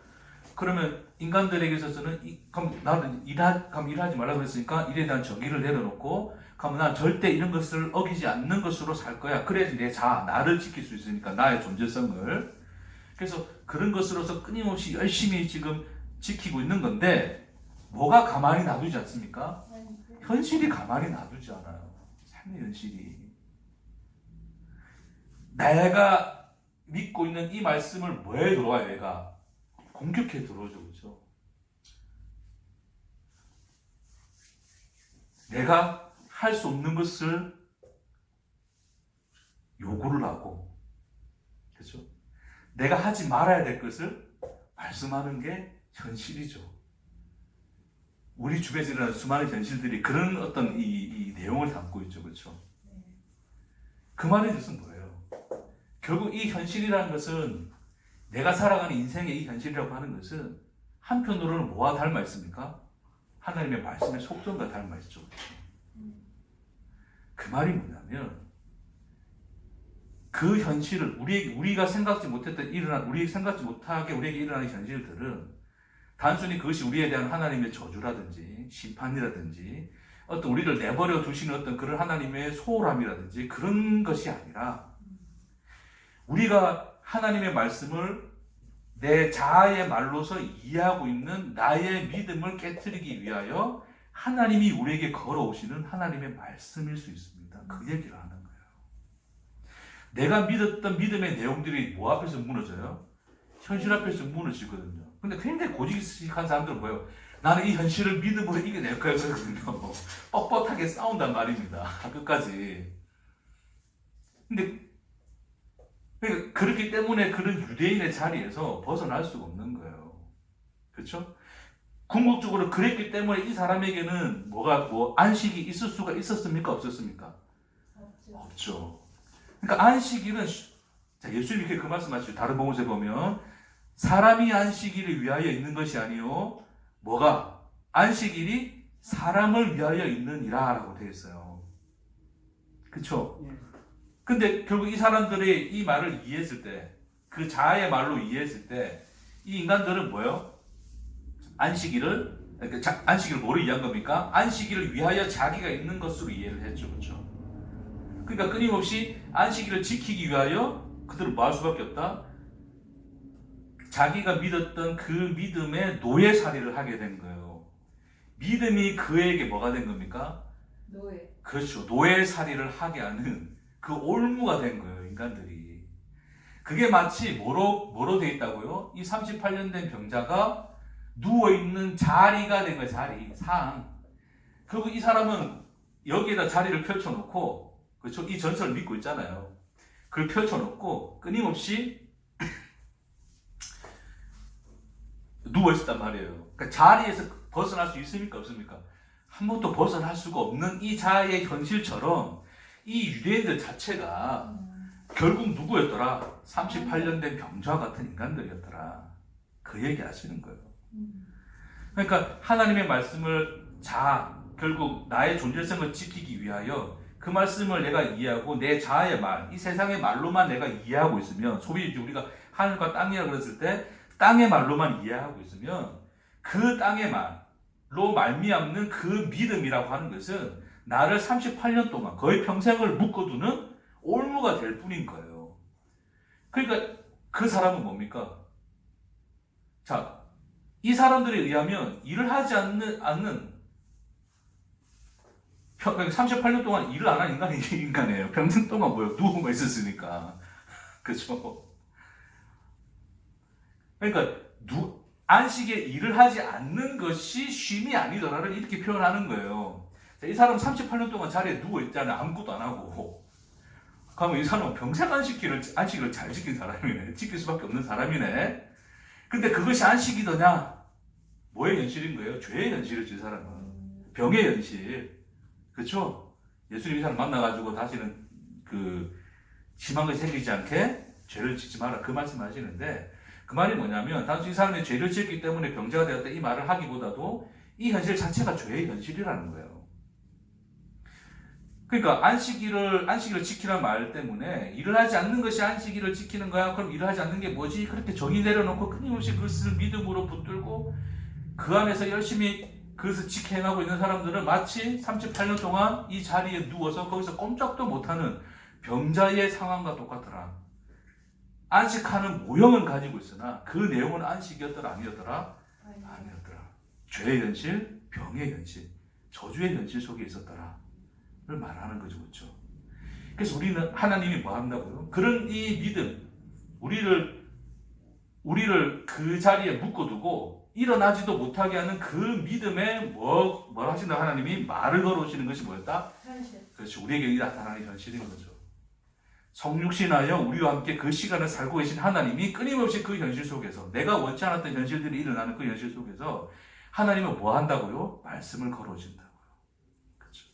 S1: 그러면 인간들에게 있어서는 그럼 나는 일하지 말라 그랬으니까 일에 대한 정의를 내려놓고 그럼 난 절대 이런 것을 어기지 않는 것으로 살 거야. 그래야지 나를 지킬 수 있으니까 나의 존재성을. 그래서 그런 것으로서 끊임없이 열심히 지금 지키고 있는 건데 뭐가 가만히 놔두지 않습니까? 현실이 가만히 놔두지 않아요. 삶의 현실이. 내가 믿고 있는 이 말씀을 뭐에 들어와요? 얘가 공격해 들어오죠. 그렇죠? 내가 할 수 없는 것을 요구를 하고, 그렇죠? 내가 하지 말아야 될 것을 말씀하는 게 현실이죠. 우리 주변에서 일어나는 수많은 현실들이 그런 어떤 이 내용을 담고 있죠. 그렇죠? 그 말의 뜻은 뭐예요? 결국 이 현실이라는 것은 내가 살아가는 인생의 이 현실이라고 하는 것은 한편으로는 뭐와 닮아 있습니까? 하나님의 말씀의 속성과 닮아 있죠. 그 말이 뭐냐면 그 현실을 우리가 생각지 못했던 우리 생각지 못하게 우리에게 일어나는 현실들은 단순히 그것이 우리에 대한 하나님의 저주라든지 심판이라든지 어떤 우리를 내버려 두시는 어떤 그런 하나님의 소홀함이라든지 그런 것이 아니라 우리가 하나님의 말씀을 내 자아의 말로서 이해하고 있는 나의 믿음을 깨트리기 위하여 하나님이 우리에게 걸어오시는 하나님의 말씀일 수 있습니다. 그 얘기를 하는 거예요. 내가 믿었던 믿음의 내용들이 뭐 앞에서 무너져요? 현실 앞에서 무너지거든요. 근데 굉장히 고집한 사람들은 뭐예요? 나는 이 현실을 믿음으로 이겨낼 거야. 그러거든요. 뻣뻣하게 싸운단 말입니다. 끝까지. 근데 그러니까 그렇기 때문에 그런 유대인의 자리에서 벗어날 수가 없는 거예요. 그렇죠? 궁극적으로 그랬기 때문에 이 사람에게는 안식이 있을 수가 있었습니까? 없었습니까? 없죠. 그러니까 안식일은 예수님이 이렇게 그 말씀하시죠. 다른 복음서에 보면 사람이 안식일을 위하여 있는 것이 아니요 안식일이 사람을 위하여 있느니라 라고 되어 있어요. 그렇죠? 근데 결국 이 사람들이 이 말을 이해했을 때, 그 자아의 말로 이해했을 때, 이 인간들은 뭐예요? 안식일을 뭐로 이해한 겁니까? 안식일을 위하여 자기가 있는 것으로 이해를 했죠. 그렇죠? 그러니까 끊임없이 안식일을 지키기 위하여 그들은 뭐 할 수밖에 없다? 자기가 믿었던 그 믿음의 노예살이를 하게 된 거예요. 믿음이 그에게 뭐가 된 겁니까?
S2: 노예.
S1: 그렇죠. 노예살이를 하게 하는 그 올무가 된 거예요, 인간들이. 그게 마치 뭐로 돼 있다고요? 이 38년 된 병자가 누워있는 자리가 된 거예요, 상. 그리고 이 사람은 여기에다 자리를 펼쳐놓고, 그렇죠? 이 전설을 믿고 있잖아요. 그걸 펼쳐놓고 끊임없이 누워있었단 말이에요. 그러니까 자리에서 벗어날 수 있습니까? 없습니까? 한 번도 벗어날 수가 없는 이 자아의 현실처럼 이 유대인들 자체가 결국 누구였더라? 38년 된 병자와 같은 인간들이었더라. 그 얘기 하시는 거예요. 그러니까 하나님의 말씀을 결국 나의 존재성을 지키기 위하여 그 말씀을 내가 이해하고 내 자아의 말, 이 세상의 말로만 내가 이해하고 있으면, 소위 우리가 하늘과 땅이라고 그랬을 때 땅의 말로만 이해하고 있으면 그 땅의 말로 말미암는 그 믿음이라고 하는 것은 나를 38년 동안 거의 평생을 묶어두는 올무가 될 뿐인 거예요. 그러니까 그 사람은 뭡니까? 자, 이 사람들에 의하면 일을 하지 않는 38년 동안 일을 안 한 인간이에요. 평생 동안 누워만 있었으니까. 그죠? 그러니까 안식에 일을 하지 않는 것이 쉼이 아니더라를 이렇게 표현하는 거예요. 이 사람 38년 동안 자리에 누워있잖아요. 아무것도 안 하고. 그러면 이 사람은 평생 안식일을 잘 지킨 사람이네. 지킬 수밖에 없는 사람이네. 근데 그것이 안식이더냐? 뭐의 현실인 거예요? 죄의 현실이죠, 이 사람은. 병의 현실. 그렇죠? 예수님 이 사람 만나가지고 다시는 심한 것이 생기지 않게 죄를 짓지 마라. 그 말씀 하시는데, 그 말이 뭐냐면, 단순히 이 사람이 죄를 짓기 때문에 병자가 되었다 이 말을 하기보다도 이 현실 자체가 죄의 현실이라는 거예요. 그러니까 안식일을 지키라는 말 때문에 일을 하지 않는 것이 안식일을 지키는 거야? 그럼 일을 하지 않는 게 뭐지? 그렇게 정의 내려놓고 끊임없이 그것을 믿음으로 붙들고 그 안에서 열심히 그것을 지켜나가고 있는 사람들은 마치 38년 동안 이 자리에 누워서 거기서 꼼짝도 못하는 병자의 상황과 똑같더라. 안식하는 모형은 가지고 있으나 그 내용은 안식이었더라 아니었더라? 아니었더라. 죄의 현실, 병의 현실, 저주의 현실 속에 있었더라 를 말하는 거죠. 그렇죠? 그래서 우리는 하나님이 뭐 한다고요? 그런 이 믿음, 우리를 그 자리에 묶어두고 일어나지도 못하게 하는 그 믿음에 뭐라 하신다? 하나님이 말을 걸어오시는 것이 뭐였다?
S2: 현실.
S1: 그렇죠. 우리에게 나타나는 현실인 거죠. 성육신하여 우리와 함께 그 시간을 살고 계신 하나님이 끊임없이 그 현실 속에서 내가 원치 않았던 현실들이 일어나는 그 현실 속에서 하나님은 뭐 한다고요? 말씀을 걸어오신다고요. 그렇죠.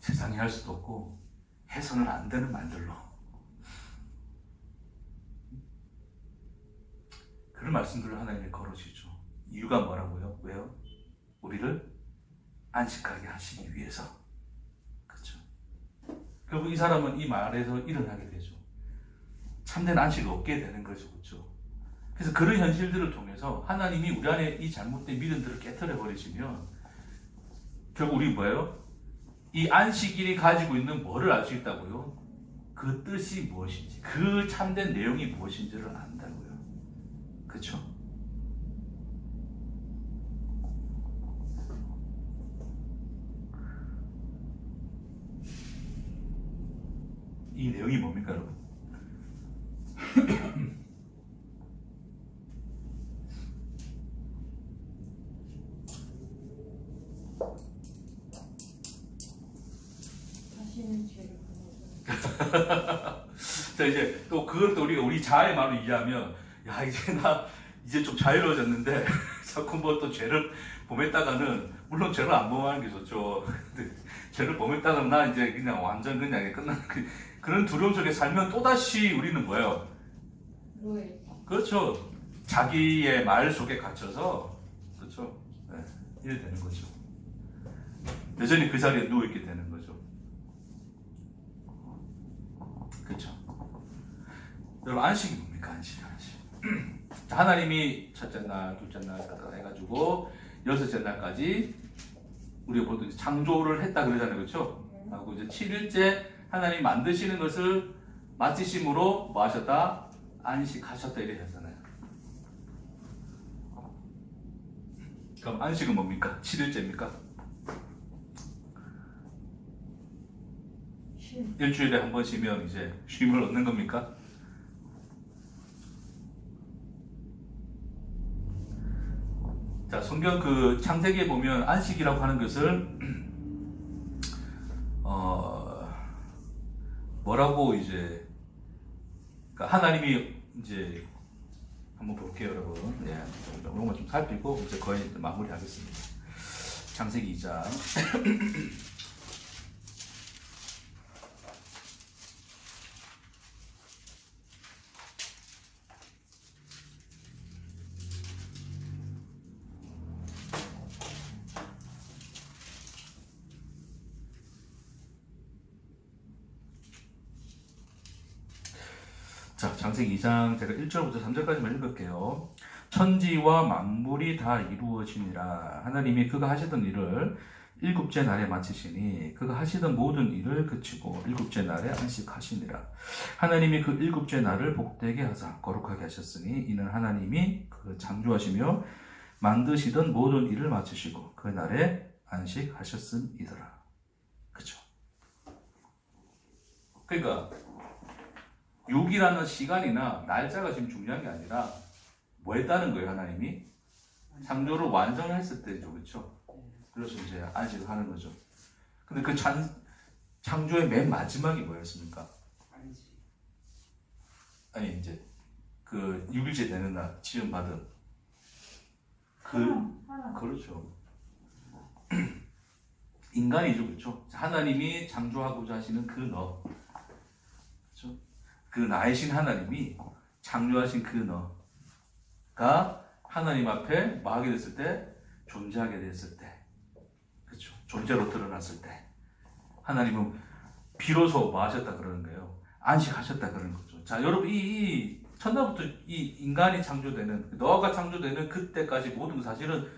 S1: 세상이 할 수도 없고 해서는 안 되는 말들로 그런 말씀들을 하나님이 걸어주시죠. 이유가 뭐라고요? 왜요? 우리를 안식하게 하시기 위해서. 그렇죠. 결국 이 사람은 이 말에서 일어나게 되죠. 참된 안식을 얻게 되는 거죠. 그렇죠. 그래서 그런 현실들을 통해서 하나님이 우리 안에 이 잘못된 믿음들을 깨트려 버리시면 결국 우리 뭐예요? 이 안식일이 가지고 있는 뭐를 알 수 있다고요? 그 뜻이 무엇인지, 그 참된 내용이 무엇인지를 안다고요. 그렇죠? 이 내용이 뭡니까, 여러분?
S2: 자신의 죄를
S1: 자, 이제 또 그걸 또 우리 자아의 말로 이해하면, 야, 이제 좀 자유로워졌는데, 자꾸 뭐 또 죄를 범했다가는, 물론 죄를 안 범하는 게 좋죠. 근데 죄를 범했다가는 나 이제 그냥 완전 그냥 끝나는 그런 두려움 속에 살면 또다시 우리는 뭐예요?
S2: 노예.
S1: 그렇죠. 자기의 말 속에 갇혀서, 그렇죠. 네, 이래 되는 거죠. 여전히 그 자리에 누워있게 되는 거죠. 그렇죠. 여러분, 안식이 뭡니까? 안식. 하나님이 첫째 날, 둘째 날 해가지고 여섯째 날까지 우리가 보통 창조를 했다 그러잖아요. 그렇죠? 하고 이제 7일째 하나님 만드시는 것을 마치심으로 뭐 하셨다? 안식하셨다 이렇게 하잖아요. 그럼 안식은 뭡니까? 7일째입니까? 일주일에 한 번 쉬면 이제 쉼을 얻는 겁니까? 자, 성경 그 창세기에 보면 안식이라고 하는 것을 뭐라고 이제 그러니까 하나님이 이제 한번 볼게요, 여러분. 네, 이런 거 좀 살피고 이제 거의 마무리하겠습니다. 창세기 2장. 자, 창세기 2장 제가 1절부터 3절까지만 읽을게요. 천지와 만물이 다 이루어지니라. 하나님이 그가 하시던 일을 일곱째 날에 마치시니 그가 하시던 모든 일을 그치고 일곱째 날에 안식하시니라. 하나님이 그 일곱째 날을 복되게 하사 거룩하게 하셨으니 이는 하나님이 그 창조하시며 만드시던 모든 일을 마치시고 그 날에 안식하셨음이더라. 그쵸? 그러니까 6이라는 시간이나 날짜가 지금 중요한 게 아니라 뭐 했다는 거예요, 하나님이? 창조를 완성했을 때죠, 그렇죠? 그래서 이제 안식을 하는 거죠. 근데 그 창조의 맨 마지막이 뭐였습니까? 아니 이제 그 6일째 되는 날 지음 받은 그렇죠. 인간이죠, 그렇죠? 하나님이 창조하고자 하시는 그 너, 그렇죠? 그 나이신 하나님이 창조하신 그 너가 하나님 앞에 뭐 하게 됐을 때, 존재하게 됐을 때, 그렇죠? 존재로 드러났을 때, 하나님은 비로소 뭐 하셨다 그러는 거예요? 안식하셨다 그러는 거죠. 자, 여러분 이 첫날부터 이 인간이 창조되는 너가 창조되는 그때까지 모든 사실은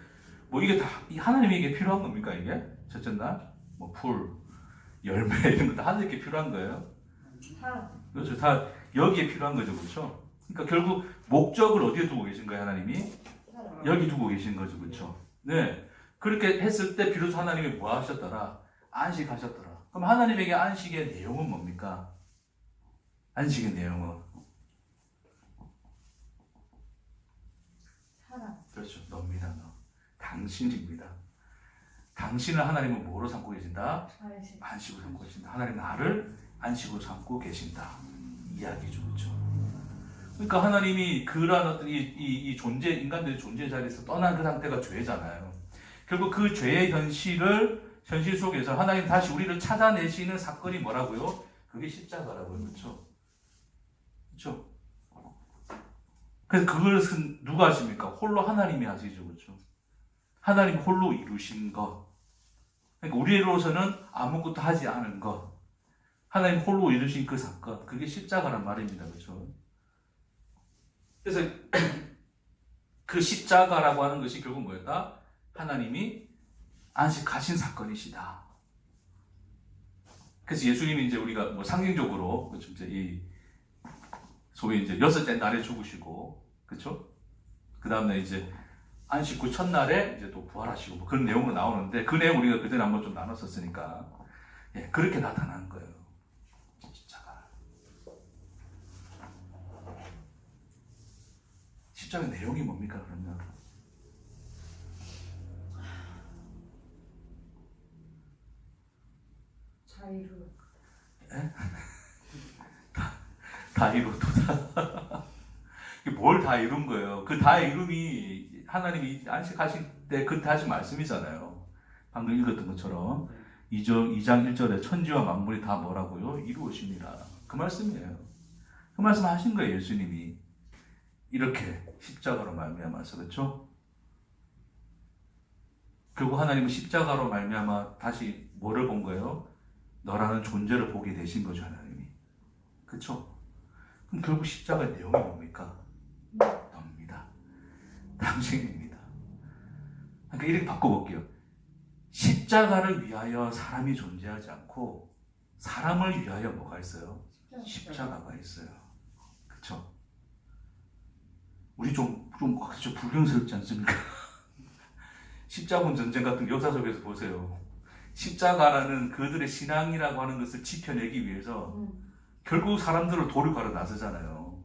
S1: 뭐 이게 다 이 하나님에게 필요한 겁니까 이게? 첫째 날, 뭐 풀, 열매 이런 거 다 하나님께 필요한 거예요. 그렇죠. 다 여기에 필요한 거죠, 그렇죠? 그러니까 결국 목적을 어디에 두고 계신 거예요, 하나님이? 여기 두고 계신 거죠, 그렇죠? 네. 그렇게 했을 때 비로소 하나님이 뭐 하셨더라? 안식하셨더라. 그럼 하나님에게 안식의 내용은 뭡니까? 안식의 내용은 그렇죠. 너입니다, 너. 당신입니다. 당신을 하나님은 뭐로 삼고 계신다? 안식으로 삼고 계신다. 하나님 나를 안식으로 삼고 계신다. 이야기죠, 그렇죠? 그러니까 하나님이 그러한 어떤 이 존재, 인간들의 존재 자리에서 떠난 그 상태가 죄잖아요. 결국 그 죄의 현실 속에서 하나님 다시 우리를 찾아내시는 사건이 뭐라고요? 그게 십자가라고요, 그렇죠? 그렇죠? 그래서 그것은 누가 하십니까? 홀로 하나님이 하시죠, 그렇죠? 하나님 홀로 이루신 것. 그러니까 우리로서는 아무것도 하지 않은 것. 하나님 홀로 이루신 그 사건, 그게 십자가란 말입니다, 그렇죠? 그래서 그 십자가라고 하는 것이 결국 뭐였다? 하나님이 안식하신 사건이시다. 그래서 예수님이 이제 우리가 뭐 상징적으로 그렇죠? 이제 이 소위 이제 여섯째 날에 죽으시고, 그렇죠? 그 다음날 이제 안식 후 첫날에 이제 또 부활하시고 뭐 그런 내용은 나오는데 그 내용 우리가 그전에 한번 좀 나눴었으니까 예, 그렇게 나타난 거예요. 십자가 내용이 뭡니까 그러면?
S2: 자유로.
S1: 예? 다 이루었다. 뭘 다 이룬 거예요? 그 다 이룸이 하나님이 안식하실 때 그 다시 말씀이잖아요. 방금 읽었던 것처럼 2장 1절에 천지와 만물이 다 뭐라고요? 이루어지니라. 그 말씀이에요. 그 말씀 하신 거예요, 예수님이. 이렇게 십자가로 말미암아서, 그렇죠? 결국 하나님은 십자가로 말미암아 다시 뭐를 본 거예요? 너라는 존재를 보게 되신 거죠, 하나님이. 그렇죠? 그럼 결국 십자가의 내용이 뭡니까? 너입니다. 당신입니다. 그러니까 이렇게 바꿔볼게요. 십자가를 위하여 사람이 존재하지 않고 사람을 위하여 뭐가 있어요? 십자가가 있어요. 그렇죠? 우리 좀 불경스럽지 않습니까? 십자군 전쟁 같은 역사 속에서 보세요. 십자가라는 그들의 신앙이라고 하는 것을 지켜내기 위해서 결국 사람들을 도륙하러 나서잖아요.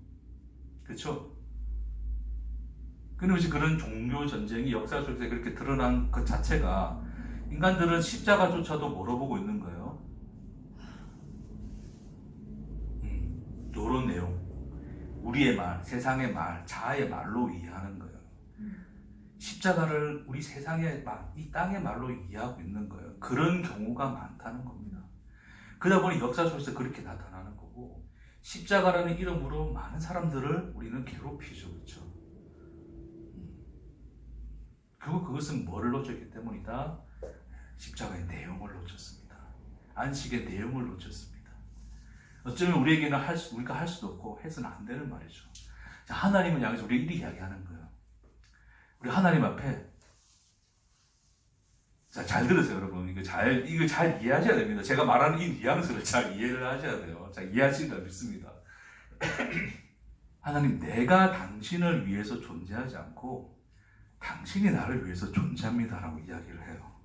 S1: 그렇죠? 끊임없이 그런 종교 전쟁이 역사 속에서 그렇게 드러난 것 자체가 인간들은 십자가조차도 뭐로 보고 있는 거예요? 이런 내용. 우리의 말, 세상의 말, 자아의 말로 이해하는 거예요. 십자가를 우리 세상의 말, 이 땅의 말로 이해하고 있는 거예요. 그런 경우가 많다는 겁니다. 그러다 보니 역사 속에서 그렇게 나타나는 거고, 십자가라는 이름으로 많은 사람들을 우리는 괴롭히죠, 그렇죠? 그것은 뭐를 놓쳤기 때문이다? 십자가의 내용을 놓쳤습니다. 안식의 내용을 놓쳤습니다. 어쩌면 우리에게는 우리가 할 수도 없고 해서는 안 되는 말이죠. 자, 하나님은 향해서 우리 이렇게 이야기하는 거예요. 우리 하나님 앞에, 자, 잘 들으세요, 여러분. 이거 잘 이해하셔야 됩니다. 제가 말하는 이 뉘앙스를 잘 이해를 하셔야 돼요. 자, 이해하시리라 믿습니다. 하나님, 내가 당신을 위해서 존재하지 않고 당신이 나를 위해서 존재합니다라고 이야기를 해요.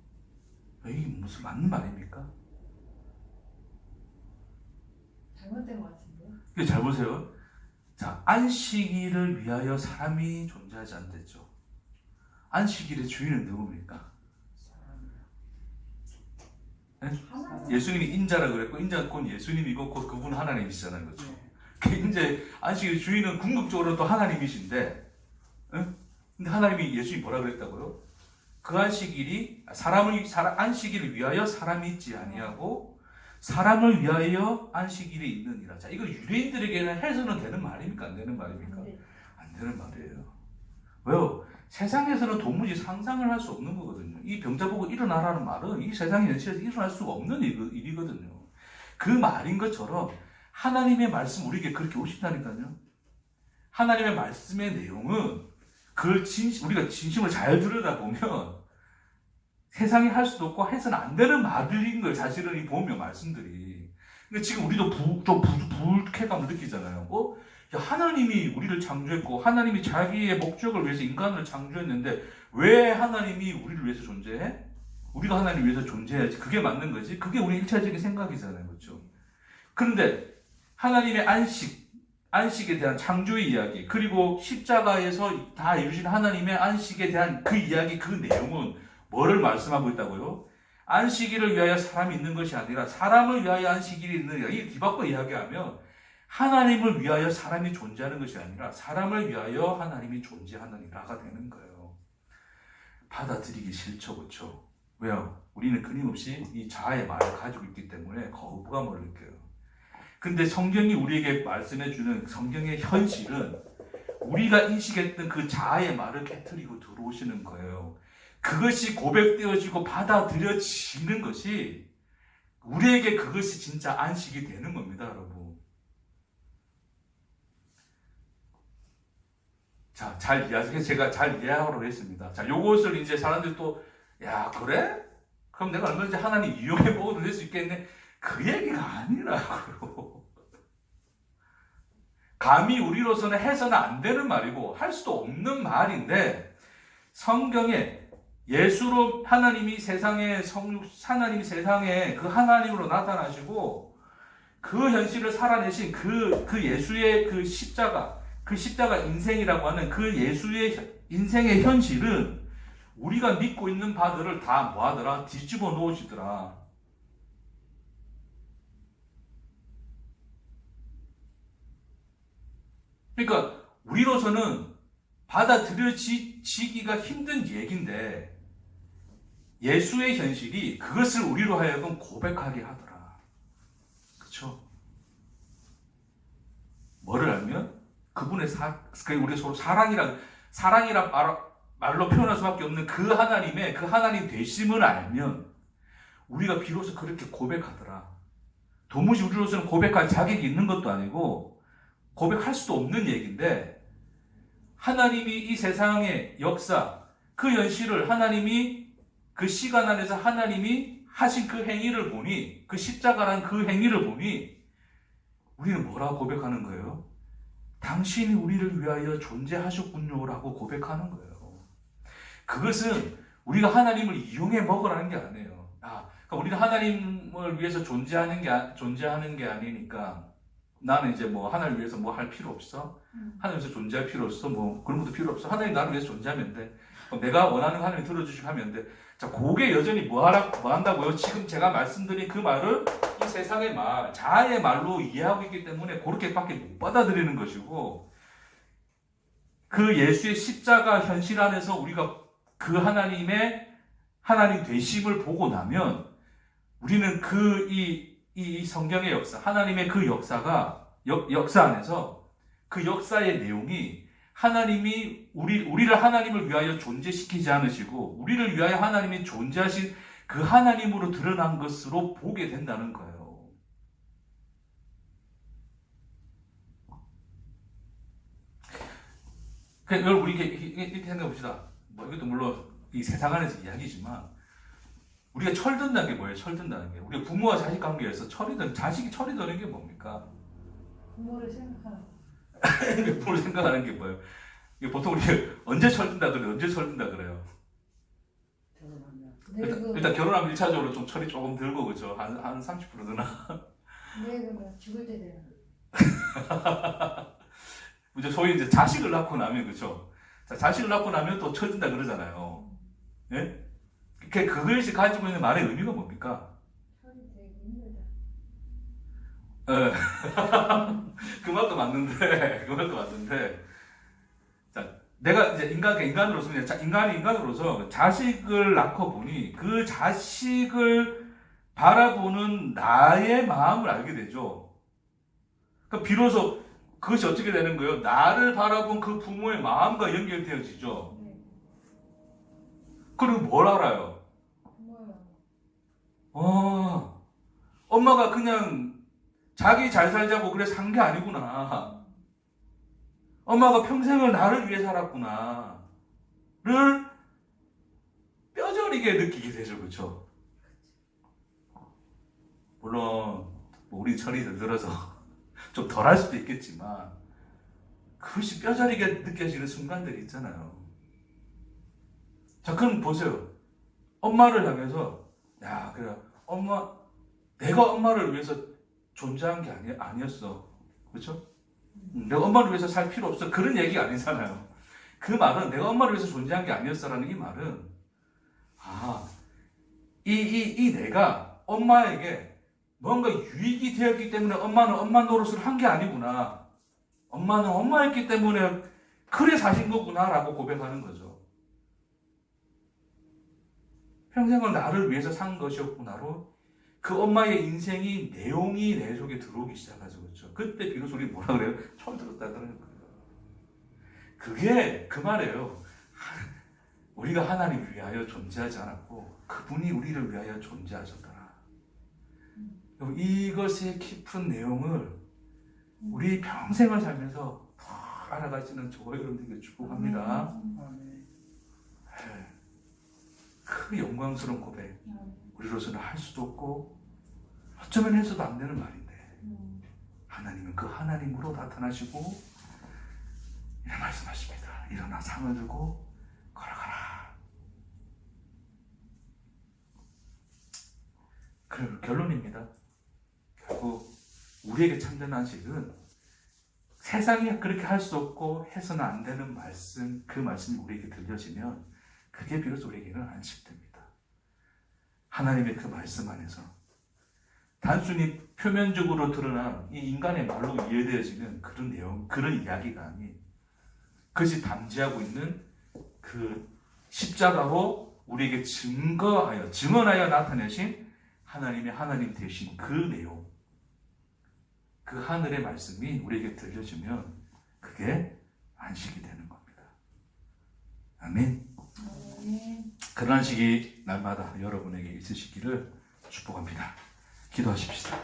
S1: 이게 무슨 맞는 말입니까?
S2: 잘못된 것 같은데요?
S1: 잘 보세요. 자, 안식일을 위하여 사람이 존재하지 않댔죠. 안식일의 주인은 누굽니까? 네? 예수님이 인자라 그랬고 인자는 곧 예수님이고 곧 그분 하나님이시잖아요. 그렇죠? 이제 안식일의 주인은 궁극적으로 또 하나님이신데, 근데 하나님이 예수님이 뭐라 그랬다고요? 그 안식일이 안식일을 위하여 사람이 있지 아니하고 사람을 위하여 안식일이 있느니라. 자, 이거 유대인들에게는 해서는 되는 말입니까? 안 되는 말입니까? 안 되는 말이에요. 왜요? 세상에서는 도무지 상상을 할 수 없는 거거든요. 이 병자 보고 일어나라는 말은 이 세상의 현실에서 일어날 수가 없는 일이거든요. 그 말인 것처럼 하나님의 말씀 우리에게 그렇게 오신다니까요. 하나님의 말씀의 내용은 그걸 우리가 진심을 잘 들여다보면 세상에 할 수도 없고 해서는 안 되는 말들인 걸 사실은 이 보면 말씀들이. 근데 지금 우리도 좀 불쾌감을 느끼잖아요. 야, 하나님이 우리를 창조했고 하나님이 자기의 목적을 위해서 인간을 창조했는데 왜 하나님이 우리를 위해서 존재해? 우리가 하나님을 위해서 존재해야지. 그게 맞는 거지. 그게 우리 일차적인 생각이잖아요. 그렇죠? 그런데 하나님의 안식에 대한 창조의 이야기, 그리고 십자가에서 다 이루신 하나님의 안식에 대한 그 이야기, 그 내용은 뭐를 말씀하고 있다고요? 안식일을 위하여 사람이 있는 것이 아니라 사람을 위하여 안식일이 있느니라. 이 뒤바꿔 이야기하면 하나님을 위하여 사람이 존재하는 것이 아니라 사람을 위하여 하나님이 존재하느니라가 되는 거예요. 받아들이기 싫죠, 그렇죠? 왜요? 우리는 끊임없이 이 자아의 말을 가지고 있기 때문에 거부감을 느껴요. 근데 성경이 우리에게 말씀해주는 성경의 현실은 우리가 인식했던 그 자아의 말을 깨트리고 들어오시는 거예요. 그것이 고백되어지고 받아들여지는 것이 우리에게 그것이 진짜 안식이 되는 겁니다, 여러분. 자, 제가 잘 이해하도록 했습니다. 자, 요것을 이제 사람들이 또, 야, 그래? 그럼 내가 얼마든지 하나님 이용해 먹어도 될 수 있겠네? 그 얘기가 아니라고요. 감히 우리로서는 해서는 안 되는 말이고, 할 수도 없는 말인데, 성경에 예수로 하나님이 세상에 그 하나님으로 나타나시고, 그 현실을 살아내신 그 예수의 그 십자가 인생이라고 하는 그 예수의 인생의 현실은 우리가 믿고 있는 바들을 다 뭐하더라? 뒤집어 놓으시더라. 그러니까 우리로서는 받아들여지기가 힘든 얘기인데 예수의 현실이 그것을 우리로 하여금 고백하게 하더라. 그렇죠? 뭐를 알면? 그분의 우리 서로 사랑이란 말로 표현할 수밖에 없는 그 하나님 되심을 알면 우리가 비로소 그렇게 고백하더라. 도무지 우리로서는 고백할 자격이 있는 것도 아니고 고백할 수도 없는 얘기인데 하나님이 이 세상의 역사, 그 현실을 하나님이 그 시간 안에서 하나님이 하신 그 행위를 보니, 그 십자가란 그 행위를 보니 우리는 뭐라고 고백하는 거예요? 당신이 우리를 위하여 존재하셨군요 라고 고백하는 거예요. 그것은 우리가 하나님을 이용해 먹으라는 게 아니에요. 그러니까 우리가 하나님을 위해서 존재하는 게 아니니까 나는 이제 뭐 하나님을 위해서 뭐 할 필요 없어. 하나님 위해서 존재할 필요 없어. 뭐 그런 것도 필요 없어. 하나님 나를 위해서 존재하면 돼. 내가 원하는 거 하나님이 들어주시고 하면 돼. 자, 그게 여전히 뭐 한다고요? 지금 제가 말씀드린 그 말을 이 세상의 말, 자아의 말로 이해하고 있기 때문에 그렇게밖에 못 받아들이는 것이고, 그 예수의 십자가 현실 안에서 우리가 그 하나님 되심을 보고 나면 우리는 이 성경의 역사, 하나님의 그 역사 안에서 그 역사의 내용이 하나님이 우리를 하나님을 위하여 존재시키지 않으시고 우리를 위하여 하나님이 존재하신 그 하나님으로 드러난 것으로 보게 된다는 거예요. 그러니까 여러분 우리 이렇게 생각해 봅시다. 뭐 이것도 물론 이 세상 안에서 이야기지만 우리가 철든다는 게 뭐예요? 철든다는 게 우리가 부모와 자식 관계에서 자식이 철이 드는 게 뭡니까?
S2: 부모를 생각하는 거.
S1: 부모를 생각하는 게 뭐예요? 보통 우리 언제 철든다 그래요? 언제 철든다 그래요? 일단 결혼하면 1차적으로 좀 철이 조금 들고 그죠? 한 30% 드나?
S2: 네, 그러면 죽을 때 되는.
S1: 이제 소위 이제 자식을 낳고 나면 그죠? 자, 자식을 낳고 나면 또 처진다 그러잖아요. 예? 그것이 가지고 있는 말의 의미가 뭡니까?
S2: 처리 되게 힘들다.
S1: 예. 그 말도 맞는데, 자, 내가 이제 인간으로서, 인간이 인간으로서 자식을 낳고 보니 그 자식을 바라보는 나의 마음을 알게 되죠. 그러니까 비로소 그것이 어떻게 되는 거예요? 나를 바라본 그 부모의 마음과 연결되어지죠.
S2: 네.
S1: 그리고 뭘 알아요?
S2: 고마워요.
S1: 엄마가 그냥 자기 잘 살자고 그래서 산 게 아니구나. 엄마가 평생을 나를 위해 살았구나를 뼈저리게 느끼게 되죠. 그렇죠? 물론 뭐 우리 철이 들어서 좀 덜할 수도 있겠지만 그것이 뼈저리게 느껴지는 순간들이 있잖아요. 자, 그럼 보세요. 엄마를 향해서 야, 그래, 내가 엄마를 위해서 존재한 게 아니었어. 그렇죠? 내가 엄마를 위해서 살 필요 없어. 그런 얘기가 아니잖아요. 그 말은 내가 엄마를 위해서 존재한 게 아니었어라는 이 말은, 이 내가 엄마에게 뭔가 유익이 되었기 때문에 엄마는 엄마 노릇을 한 게 아니구나. 엄마는 엄마였기 때문에 그래 사신 거구나라고 고백하는 거죠. 평생을 나를 위해서 산 것이었구나로 그 엄마의 인생이 내용이 내 속에 들어오기 시작하죠. 그렇죠? 그때 비로소 우리 뭐라 그래요? 처음 들었다 그러는 거예요. 그게 그 말이에요. 우리가 하나님을 위하여 존재하지 않았고 그분이 우리를 위하여 존재하셨더라. 이것의 깊은 내용을 우리 평생을 살면서 더 알아가시는 저와 여러분들에게 축복합니다. 그 영광스러운 고백 우리로서는 할 수도 없고 어쩌면 해서도 안 되는 말인데 하나님은 그 하나님으로 나타나시고 이런 말씀하십니다. 일어나 상을 들고 걸어가라. 그리고 결론입니다. 결국 우리에게 참된 안식은 세상이 그렇게 할 수 없고 해서는 안 되는 말씀, 그 말씀이 우리에게 들려지면 그게 비로소 우리에게는 안식됩니다. 하나님의 그 말씀 안에서 단순히 표면적으로 드러난 이 인간의 말로 이해되어지는 그런 내용, 그런 이야기가 아닌 그것이 담지하고 있는 그 십자가로 우리에게 증언하여 나타내신 하나님의 하나님 되신 그 내용, 그 하늘의 말씀이 우리에게 들려주면 그게 안식이 되는 겁니다. 아멘. 그런 안식이 날마다 여러분에게 있으시기를 축복합니다. 기도하십시다.